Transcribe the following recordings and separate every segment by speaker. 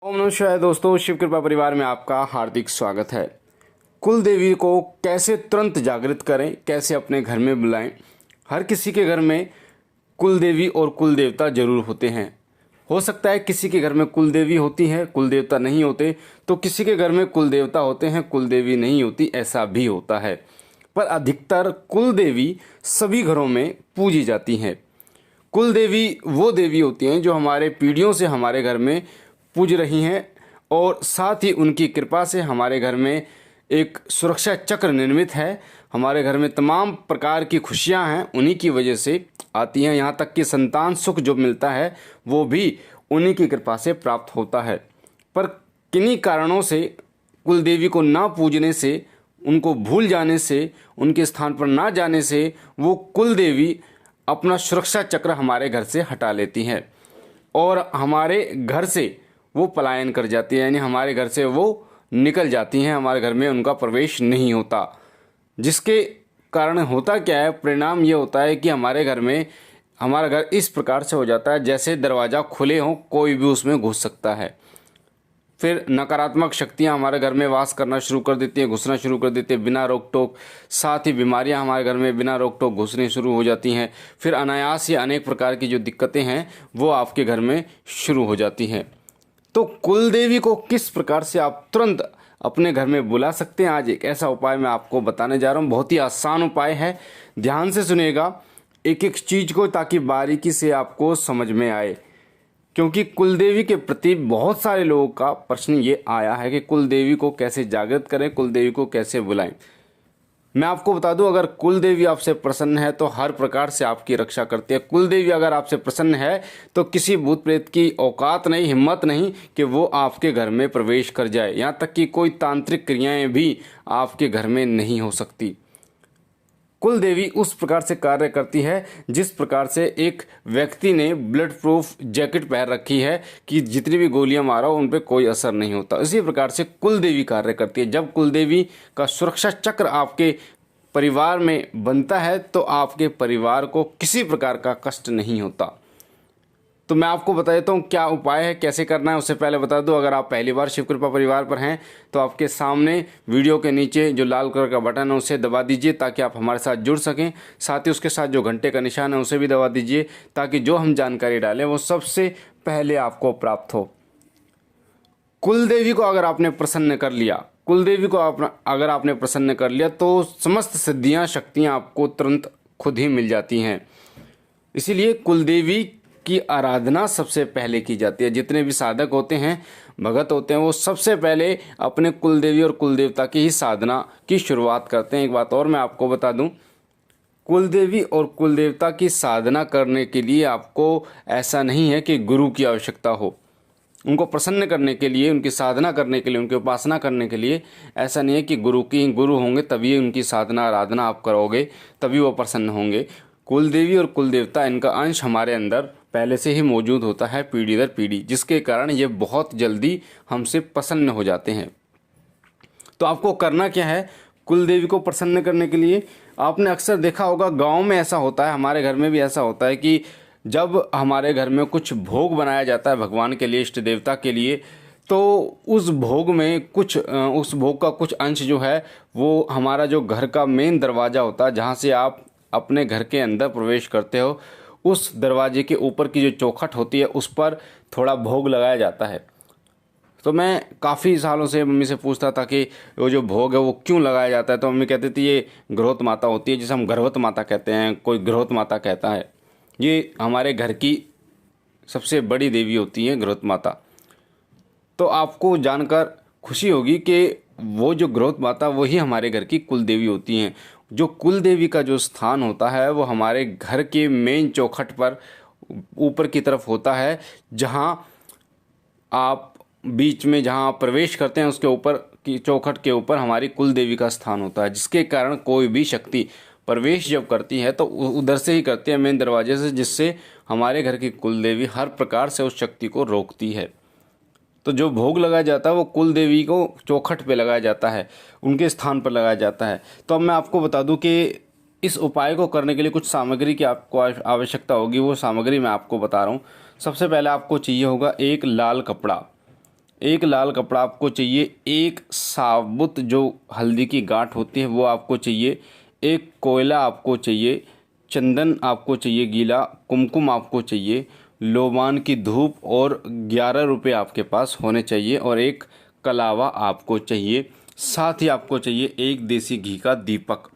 Speaker 1: ओम नमः शिवाय। दोस्तों, शिव कृपा परिवार में आपका हार्दिक स्वागत है। कुल देवी को कैसे तुरंत जागृत करें, कैसे अपने घर में बुलाएं। हर किसी के घर में कुल देवी और कुल देवता जरूर होते हैं। हो सकता है किसी के घर में कुल देवी होती है, कुल देवता नहीं होते, तो किसी के घर में कुल देवता होते हैं, कुल देवी नहीं होती, ऐसा भी होता है। पर अधिकतर कुल देवी सभी घरों में पूजी जाती हैं। कुल देवी वो देवी होती हैं जो हमारे पीढ़ियों से हमारे घर में पूज रही हैं और साथ ही उनकी कृपा से हमारे घर में एक सुरक्षा चक्र निर्मित है। हमारे घर में तमाम प्रकार की खुशियां हैं, उन्हीं की वजह से आती हैं। यहाँ तक कि संतान सुख जो मिलता है वो भी उन्हीं की कृपा से प्राप्त होता है। पर किन्हीं कारणों से कुल देवी को ना पूजने से, उनको भूल जाने से, उनके स्थान पर ना जाने से वो कुल देवी अपना सुरक्षा चक्र हमारे घर से हटा लेती हैं और हमारे घर से वो पलायन कर जाती है, यानी हमारे घर से वो निकल जाती हैं। हमारे घर में उनका प्रवेश नहीं होता, जिसके कारण होता क्या है, परिणाम ये होता है कि हमारे घर में हमारा घर इस प्रकार से हो जाता है जैसे दरवाज़ा खुले हों, कोई भी उसमें घुस सकता है। फिर नकारात्मक शक्तियां हमारे घर में वास करना शुरू कर देती हैं, घुसना शुरू कर देती हैं बिना रोक टोक। साथ ही बीमारियां हमारे घर में बिना रोक टोक घुसनी शुरू हो जाती हैं। फिर अनायास या अनेक प्रकार की जो दिक्कतें हैं वो आपके घर में शुरू हो जाती हैं। तो कुल देवी को किस प्रकार से आप तुरंत अपने घर में बुला सकते हैं, आज एक ऐसा उपाय मैं आपको बताने जा रहा हूँ। बहुत ही आसान उपाय है, ध्यान से सुनिएगा एक एक चीज को, ताकि बारीकी से आपको समझ में आए। क्योंकि कुलदेवी के प्रति बहुत सारे लोगों का प्रश्न ये आया है कि कुलदेवी को कैसे जागृत करें, कुलदेवी को कैसे बुलाएं। मैं आपको बता दूं, अगर कुलदेवी आपसे प्रसन्न है तो हर प्रकार से आपकी रक्षा करती है। कुलदेवी अगर आपसे प्रसन्न है तो किसी भूत प्रेत की औकात नहीं, हिम्मत नहीं कि वो आपके घर में प्रवेश कर जाए। यहाँ तक कि कोई तांत्रिक क्रियाएं भी आपके घर में नहीं हो सकती। कुल देवी उस प्रकार से कार्य करती है जिस प्रकार से एक व्यक्ति ने ब्लड प्रूफ जैकेट पहन रखी है कि जितनी भी गोलियां मारो उन पर कोई असर नहीं होता। इसी प्रकार से कुल देवी कार्य करती है। जब कुल देवी का सुरक्षा चक्र आपके परिवार में बनता है तो आपके परिवार को किसी प्रकार का कष्ट नहीं होता। तो मैं आपको बता देता हूँ क्या उपाय है, कैसे करना है। उससे पहले बता दूँ, अगर आप पहली बार शिव कृपा परिवार पर हैं तो आपके सामने वीडियो के नीचे जो लाल कलर का बटन है उसे दबा दीजिए ताकि आप हमारे साथ जुड़ सकें। साथ ही उसके साथ जो घंटे का निशान है उसे भी दबा दीजिए ताकि जो हम जानकारी डालें वो सबसे पहले आपको प्राप्त हो। कुल देवी को अगर आपने प्रसन्न कर लिया, कुल देवी को अगर आपने प्रसन्न कर लिया तो समस्त सिद्धियाँ, शक्तियाँ आपको तुरंत खुद ही मिल जाती हैं। इसीलिए कुल देवी की आराधना सबसे पहले की जाती है। जितने भी साधक होते हैं, भगत होते हैं, वो सबसे पहले अपने कुल देवी और कुल देवता की ही साधना की शुरुआत करते हैं। एक बात और मैं आपको बता दूं, कुल देवी और कुल देवता की साधना करने के लिए आपको ऐसा नहीं है कि गुरु की आवश्यकता हो। उनको प्रसन्न करने के लिए, उनकी साधना करने के लिए, उनकी उपासना करने के लिए ऐसा नहीं है कि गुरु होंगे तभी उनकी साधना आराधना आप करोगे, तभी वो प्रसन्न होंगे। कुल देवी और कुल देवता, इनका अंश हमारे अंदर पहले से ही मौजूद होता है पीढ़ी दर पीढ़ी, जिसके कारण ये बहुत जल्दी हमसे प्रसन्न हो जाते हैं। तो आपको करना क्या है कुल देवी को प्रसन्न करने के लिए? आपने अक्सर देखा होगा, गांव में ऐसा होता है, हमारे घर में भी ऐसा होता है कि जब हमारे घर में कुछ भोग बनाया जाता है भगवान के लिए, इष्ट देवता के लिए, तो उस भोग में उस भोग का कुछ अंश जो है वो हमारा जो घर का मेन दरवाज़ा होता है, जहाँ से आप अपने घर के अंदर प्रवेश करते हो, उस दरवाजे के ऊपर की जो चौखट होती है उस पर थोड़ा भोग लगाया जाता है। तो मैं काफ़ी सालों से मम्मी से पूछता था कि वो जो भोग है वो क्यों लगाया जाता है। तो मम्मी कहती थी ये घृत माता होती है, जिसे हम गर्भवत माता कहते हैं, कोई घृत माता कहता है। ये हमारे घर की सबसे बड़ी देवी होती है घृत माता। तो आपको जानकर खुशी होगी कि वो जो घृत माता वही हमारे घर की कुल देवी होती हैं। जो कुल देवी का जो स्थान होता है वो हमारे घर के मेन चौखट पर ऊपर की तरफ होता है, जहाँ आप बीच में जहाँ प्रवेश करते हैं उसके ऊपर की चौखट के ऊपर हमारी कुल देवी का स्थान होता है, जिसके कारण कोई भी शक्ति प्रवेश जब करती है तो उधर से ही करती है, मेन दरवाजे से, जिससे हमारे घर की कुल देवी हर प्रकार से उस शक्ति को रोकती है। तो जो भोग लगाया जाता है वो कुल देवी को चौखट पे लगाया जाता है, उनके स्थान पर लगाया जाता है। तो अब मैं आपको बता दूं कि इस उपाय को करने के लिए कुछ सामग्री की आपको आवश्यकता होगी। वो सामग्री मैं आपको बता रहा हूँ। सबसे पहले आपको चाहिए होगा एक लाल कपड़ा। एक लाल कपड़ा आपको चाहिए, एक साबुत जो हल्दी की गांठ होती है वो आपको चाहिए, एक कोयला आपको चाहिए, चंदन आपको चाहिए गीला, कुमकुम आपको चाहिए, लोबान की धूप और 11 रुपये आपके पास होने चाहिए, और एक कलावा आपको चाहिए। साथ ही आपको चाहिए एक देसी घी का दीपक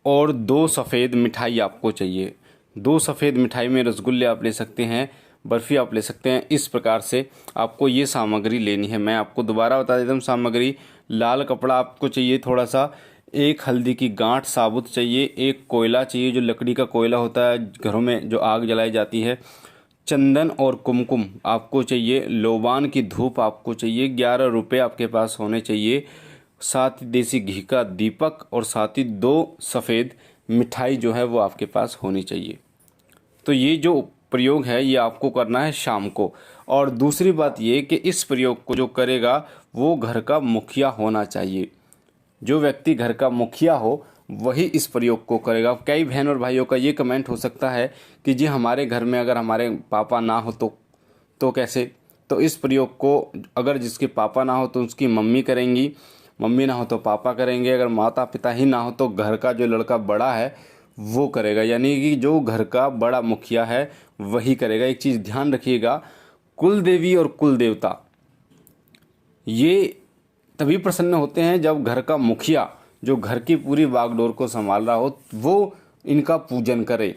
Speaker 1: और 2 सफ़ेद मिठाई आपको चाहिए। 2 सफ़ेद मिठाई में रसगुल्ले आप ले सकते हैं, बर्फ़ी आप ले सकते हैं। इस प्रकार से आपको ये सामग्री लेनी है। मैं आपको दोबारा बता देता हूँ सामग्री। लाल कपड़ा आपको चाहिए थोड़ा सा, एक हल्दी की गांठ साबुत चाहिए, एक कोयला चाहिए जो लकड़ी का कोयला होता है घरों में जो आग जलाई जाती है, चंदन और कुमकुम आपको चाहिए, लोबान की धूप आपको चाहिए, 11 रुपये आपके पास होने चाहिए, साथ ही देसी घी का दीपक और साथ ही 2 सफ़ेद मिठाई जो है वो आपके पास होनी चाहिए। तो ये जो प्रयोग है ये आपको करना है शाम को। और दूसरी बात ये कि इस प्रयोग को जो करेगा वो घर का मुखिया होना चाहिए। जो व्यक्ति घर का मुखिया हो वही इस प्रयोग को करेगा। कई बहन और भाइयों का ये कमेंट हो सकता है कि जी हमारे घर में अगर हमारे पापा ना हो तो कैसे? तो इस प्रयोग को अगर जिसके पापा ना हो तो उसकी मम्मी करेंगी, मम्मी ना हो तो पापा करेंगे, अगर माता पिता ही ना हो तो घर का जो लड़का बड़ा है वो करेगा, यानी कि जो घर का बड़ा मुखिया है वही करेगा। एक चीज़ ध्यान रखिएगा, कुल देवी और कुल देवता ये तभी प्रसन्न होते हैं जब घर का मुखिया जो घर की पूरी बागडोर को संभाल रहा हो वो इनका पूजन करे।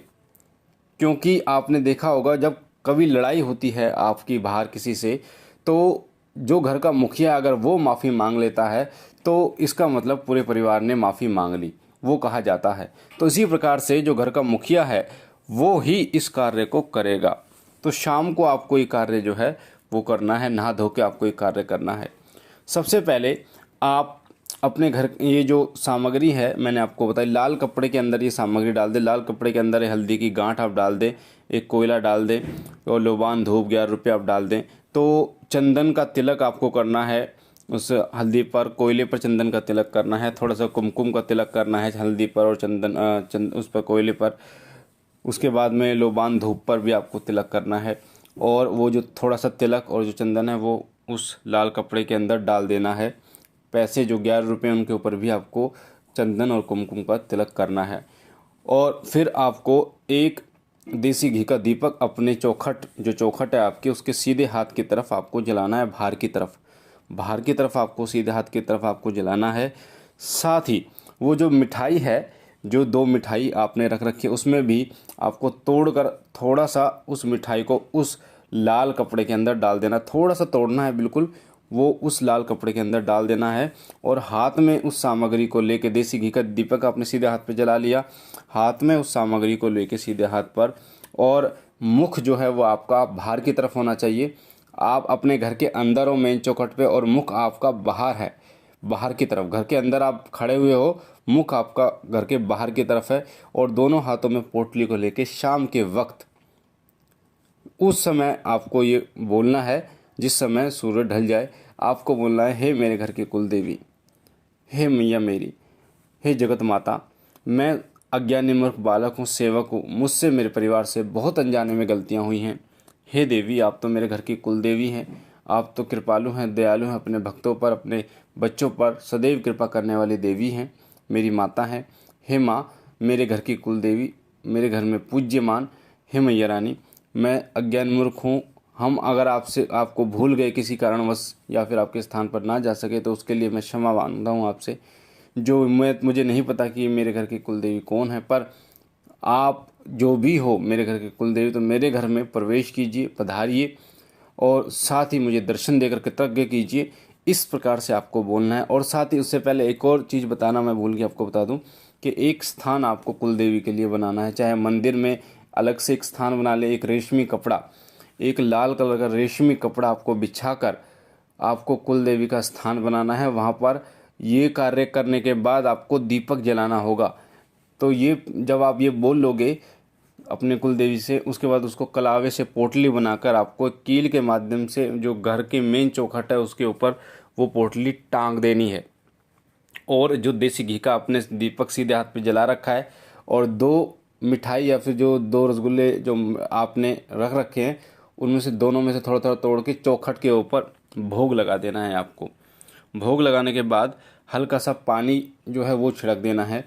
Speaker 1: क्योंकि आपने देखा होगा जब कभी लड़ाई होती है आपकी बाहर किसी से, तो जो घर का मुखिया अगर वो माफ़ी मांग लेता है तो इसका मतलब पूरे परिवार ने माफ़ी मांग ली, वो कहा जाता है। तो इसी प्रकार से जो घर का मुखिया है वो ही इस कार्य को करेगा। तो शाम को आपको ये कार्य जो है वो करना है, नहा धो के आपको ये कार्य करना है। सबसे पहले आप अपने घर ये जो सामग्री है मैंने आपको बताई, लाल कपड़े के अंदर ये सामग्री डाल दें। लाल कपड़े के अंदर हल्दी की गांठ आप डाल दें, एक कोयला डाल दें और लोबान धूप 11 रुपये आप डाल दें। तो चंदन का तिलक आपको करना है, उस हल्दी पर कोयले पर चंदन का तिलक करना है, थोड़ा सा कुमकुम का तिलक करना है हल्दी पर और उस पर कोयले पर। उसके बाद में लोबान धूप पर भी आपको तिलक करना है, और वो जो थोड़ा सा तिलक और जो चंदन है वो उस लाल कपड़े के अंदर डाल देना है। पैसे जो 11 रुपये उनके ऊपर भी आपको चंदन और कुमकुम का तिलक करना है। और फिर आपको एक देसी घी का दीपक अपने चौखट है आपके उसके सीधे हाथ की तरफ आपको जलाना है, बाहर की तरफ आपको सीधे हाथ की तरफ आपको जलाना है। साथ ही वो जो मिठाई है, जो 2 मिठाई आपने रख रखी है उसमें भी आपको तोड़कर थोड़ा सा उस मिठाई को उस लाल कपड़े के अंदर डाल देना। थोड़ा सा तोड़ना है बिल्कुल, वो उस लाल कपड़े के अंदर डाल देना है। और हाथ में उस सामग्री को लेके, देसी घी का दीपक आपने सीधे हाथ पे जला लिया, हाथ में उस सामग्री को लेके सीधे हाथ पर, और मुख जो है वो आपका बाहर की तरफ होना चाहिए। आप अपने घर के अंदर हो मेन चौखट पे और मुख आपका बाहर है, बाहर की तरफ। घर के अंदर आप खड़े हुए हो, मुख आपका घर के बाहर की तरफ है, और दोनों हाथों में पोटली को लेके शाम के वक्त उस समय आपको ये बोलना है, जिस समय सूरज ढल जाए आपको बोलना है, हे मेरे घर की कुल देवी, हे मैया मेरी, हे जगत माता, मैं अज्ञानी मूर्ख बालक हूँ, सेवक हूँ, मुझसे मेरे परिवार से बहुत अनजाने में गलतियाँ हुई हैं। हे देवी, आप तो मेरे घर की कुल देवी हैं, आप तो कृपालु हैं, दयालु हैं, अपने भक्तों पर, अपने बच्चों पर सदैव कृपा करने वाली देवी हैं, मेरी माता हैं। हे माँ, मेरे घर की कुल देवी, मेरे घर में पूज्यमान, हे मैया रानी, मैं अज्ञान मूर्ख हूँ, हम अगर आपको भूल गए किसी कारणवश या फिर आपके स्थान पर ना जा सके तो उसके लिए मैं क्षमा मांगता हूँ आपसे। जो मुझे नहीं पता कि मेरे घर की कुल देवी कौन है, पर आप जो भी हो मेरे घर की कुल देवी, तो मेरे घर में प्रवेश कीजिए, पधारिए, और साथ ही मुझे दर्शन देकर कृतज्ञ कीजिए। इस प्रकार से आपको बोलना है। और साथ ही उससे पहले एक और चीज़ बताना मैं भूल के आपको बता दूं कि एक स्थान आपको कुल देवी के लिए बनाना है, चाहे मंदिर में अलग से एक स्थान बना ले, एक रेशमी कपड़ा, एक लाल कलर का रेशमी कपड़ा आपको बिछाकर आपको कुल देवी का स्थान बनाना है। वहाँ पर ये कार्य करने के बाद आपको दीपक जलाना होगा। तो ये जब आप ये बोल लोगे अपने कुल देवी से, उसके बाद उसको कलावे से पोटली बनाकर आपको कील के माध्यम से जो घर के मेन चौखट है उसके ऊपर वो पोटली टांग देनी है। और जो देसी घी का आपने दीपक सीधे हाथ पे जला रखा है, और 2 मिठाई या फिर जो 2 रसगुल्ले जो आपने रख रखे हैं उनमें से दोनों में से थोड़ा थोड़ा तोड़ के चौखट के ऊपर भोग लगा देना है आपको। भोग लगाने के बाद हल्का सा पानी जो है वो छिड़क देना है।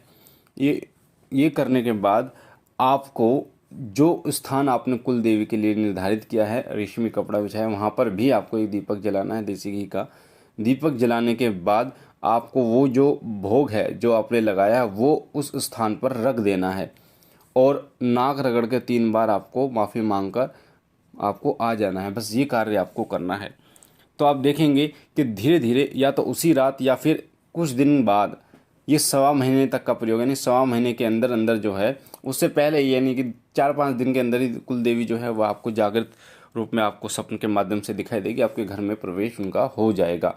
Speaker 1: ये करने के बाद आपको जो स्थान आपने कुल देवी के लिए निर्धारित किया है, रेशमी कपड़ा बिछाया, वहाँ पर भी आपको एक दीपक जलाना है देसी घी का। दीपक जलाने के बाद आपको वो जो भोग है जो आपने लगाया वो उस स्थान पर रख देना है और नाक रगड़ के 3 बार आपको माफ़ी मांगकर आपको आ जाना है। बस ये कार्य आपको करना है। तो आप देखेंगे कि धीरे धीरे या तो उसी रात या फिर कुछ दिन बाद, ये 1.25 महीने तक का प्रयोग, यानी 1.25 महीने के अंदर अंदर जो है, उससे पहले यानी कि 4-5 दिन के अंदर ही कुल देवी जो है वो आपको जागृत रूप में आपको स्वप्न के माध्यम से दिखाई देगी, आपके घर में प्रवेश उनका हो जाएगा।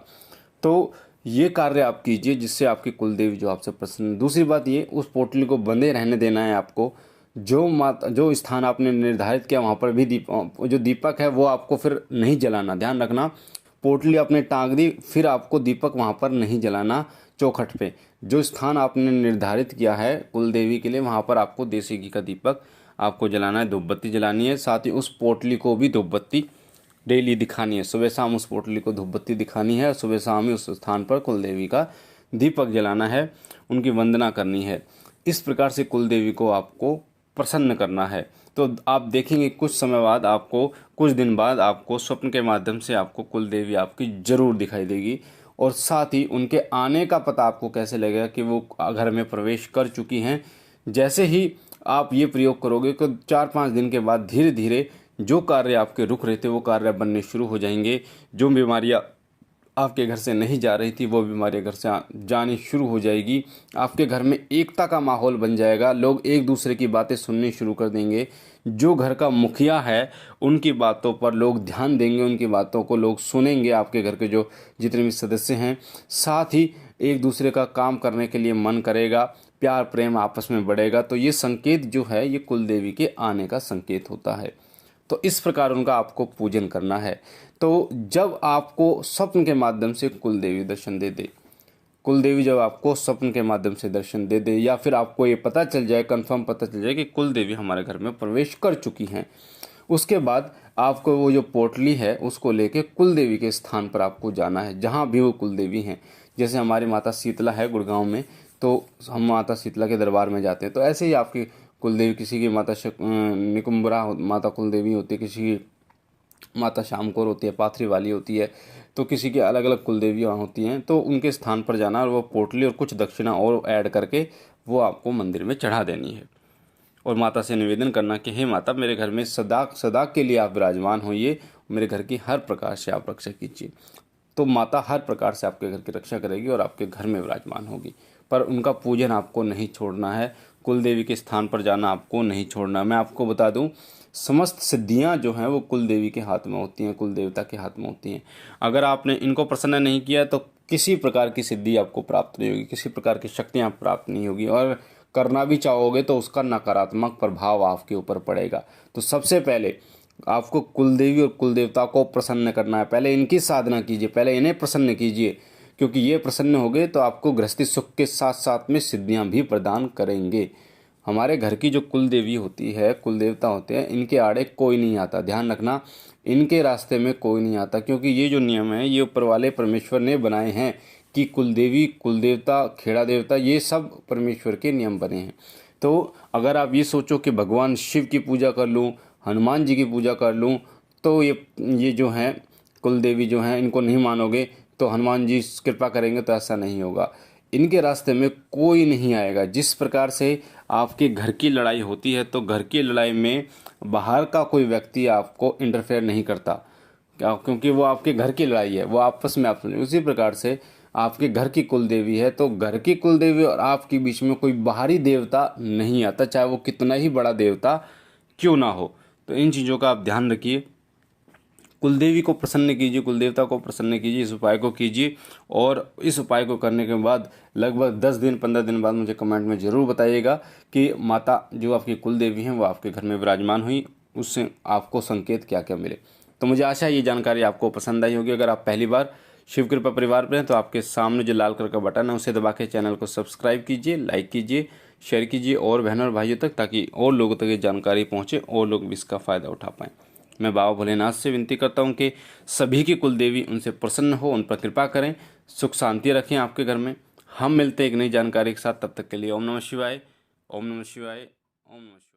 Speaker 1: तो ये कार्य आप कीजिए जिससे आपकी कुल देवी जो आपसे प्रसन्न। दूसरी बात ये, उस पोटली को बंदे रहने देना है आपको। जो स्थान आपने निर्धारित किया वहाँ पर भी जो दीपक है वो आपको फिर नहीं जलाना। ध्यान रखना, पोटली आपने टांग दी, फिर आपको दीपक वहाँ पर नहीं जलाना। चौखट पे जो स्थान आपने निर्धारित किया है कुल देवी के लिए, वहाँ पर आपको देसी घी का दीपक आपको जलाना है, धूप बत्ती जलानी है। साथ ही उस पोटली को भी धूप बत्ती डेली दिखानी है। सुबह शाम उस पोटली को धूप बत्ती दिखानी है। सुबह शाम ही उस स्थान पर कुल देवी का दीपक जलाना है, उनकी वंदना करनी है। इस प्रकार से कुल देवी को आपको प्रसन्न करना है। तो आप देखेंगे कुछ समय बाद आपको, कुछ दिन बाद आपको स्वप्न के माध्यम से आपको कुल देवी आपकी जरूर दिखाई देगी। और साथ ही उनके आने का पता आपको कैसे लगेगा कि वो घर में प्रवेश कर चुकी हैं। जैसे ही आप ये प्रयोग करोगे तो 4-5 दिन के बाद धीरे धीरे जो कार्य आपके रुक रहे थे वो कार्य बनने शुरू हो जाएंगे। जो बीमारियां आपके घर से नहीं जा रही थी वो बीमारियां घर से जानी शुरू हो जाएगी। आपके घर में एकता का माहौल बन जाएगा। लोग एक दूसरे की बातें सुननी शुरू कर देंगे। जो घर का मुखिया है उनकी बातों पर लोग ध्यान देंगे, उनकी बातों को लोग सुनेंगे। आपके घर के जो जितने भी सदस्य हैं, साथ ही एक दूसरे का काम करने के लिए मन करेगा, प्यार प्रेम आपस में बढ़ेगा। तो ये संकेत जो है ये कुल देवी के आने का संकेत होता है। तो इस प्रकार उनका आपको पूजन करना है। तो जब आपको स्वप्न के माध्यम से कुल देवी दर्शन दे दे, कुल देवी जब आपको स्वप्न के माध्यम से दर्शन दे दे, या फिर आपको ये पता चल जाए, कंफर्म पता चल जाए कि कुल देवी हमारे घर में प्रवेश कर चुकी हैं, उसके बाद आपको वो जो पोटली है उसको लेके कुल देवी के स्थान पर आपको जाना है, जहाँ भी वो कुल देवी हैं। जैसे हमारी माता शीतला है गुड़गांव में, तो हम माता शीतला के दरबार में जाते हैं। तो ऐसे ही आपकी कुल देवी, किसी की माता निकुम्बरा माता कुल देवी होती है, किसी की माता श्याम कौर होती है, पाथरी वाली होती है, तो किसी की अलग अलग कुल देवियाँ होती हैं। तो उनके स्थान पर जाना और वो पोटली और कुछ दक्षिणा और ऐड करके वो आपको मंदिर में चढ़ा देनी है और माता से निवेदन करना कि हे माता, मेरे घर में सदा सदा के लिए आप विराजमान होइए, मेरे घर की हर प्रकार से आप रक्षा कीजिए। तो माता हर प्रकार से आपके घर की रक्षा करेगी और आपके घर में विराजमान होगी। पर उनका पूजन आपको नहीं छोड़ना है, कुल देवी के स्थान पर जाना आपको नहीं छोड़ना। मैं आपको बता दूं, समस्त सिद्धियां जो हैं वो कुल देवी के हाथ में होती हैं, कुल देवता के हाथ में होती हैं। अगर आपने इनको प्रसन्न नहीं किया तो किसी प्रकार की सिद्धि आपको प्राप्त नहीं होगी, किसी प्रकार की शक्तियाँ प्राप्त नहीं होगी, और करना भी चाहोगे तो उसका नकारात्मक प्रभाव आपके ऊपर पड़ेगा। तो सबसे पहले आपको कुल देवी और कुल देवता को प्रसन्न करना है। पहले इनकी साधना कीजिए, पहले इन्हें प्रसन्न कीजिए, क्योंकि ये प्रसन्न हो गए तो आपको गृहस्थी सुख के साथ साथ में सिद्धियां भी प्रदान करेंगे। हमारे घर की जो कुल देवी होती है, कुल देवता होते हैं, इनके आड़े कोई नहीं आता। ध्यान रखना, इनके रास्ते में कोई नहीं आता, क्योंकि ये जो नियम है ये ऊपर वाले परमेश्वर ने बनाए हैं कि कुल देवी, कुल देवता, खेड़ा देवता, ये सब परमेश्वर के नियम बने हैं। तो अगर आप ये सोचो कि भगवान शिव की पूजा कर लूँ, हनुमान जी की पूजा कर लूँ, तो ये जो हैं कुल देवी जो हैं इनको नहीं मानोगे तो हनुमान जी कृपा करेंगे, तो ऐसा नहीं होगा। इनके रास्ते में कोई नहीं आएगा। जिस प्रकार से आपके घर की लड़ाई होती है, तो घर की लड़ाई में बाहर का कोई व्यक्ति आपको इंटरफेयर नहीं करता, क्योंकि वो आपके घर की लड़ाई है, वो आपस में आप। उसी प्रकार से आपके घर की कुल देवी है, तो घर की कुल देवी और आपके बीच में कोई बाहरी देवता नहीं आता, चाहे वो कितना ही बड़ा देवता क्यों ना हो। तो इन चीज़ों का आप ध्यान रखिए। कुलदेवी को प्रसन्न कीजिए, कुलदेवता को प्रसन्न कीजिए, इस उपाय को कीजिए। और इस उपाय को करने के बाद लगभग 10 दिन 15 दिन बाद मुझे कमेंट में ज़रूर बताइएगा कि माता जो आपकी कुलदेवी हैं वो आपके घर में विराजमान हुई, उससे आपको संकेत क्या क्या मिले। तो मुझे आशा है ये जानकारी आपको पसंद आई होगी। अगर आप पहली बार शिव कृपा परिवार पर हैं तो आपके सामने जो लाल कलर का बटन है उसे दबा के चैनल को सब्सक्राइब कीजिए, लाइक कीजिए, शेयर कीजिए और बहनों और भाइयों तक, ताकि और लोगों तक ये जानकारी पहुँचे और लोग भी इसका फ़ायदा उठा पाएँ। मैं बाबा भोलेनाथ से विनती करता हूँ कि सभी की कुल देवी उनसे प्रसन्न हो, उन पर कृपा करें, सुख शांति रखें आपके घर में। हम मिलते हैं एक नई जानकारी के साथ, तब तक के लिए ओम नमः शिवाय, ओम नमः शिवाय, ओम नमः शिवाय।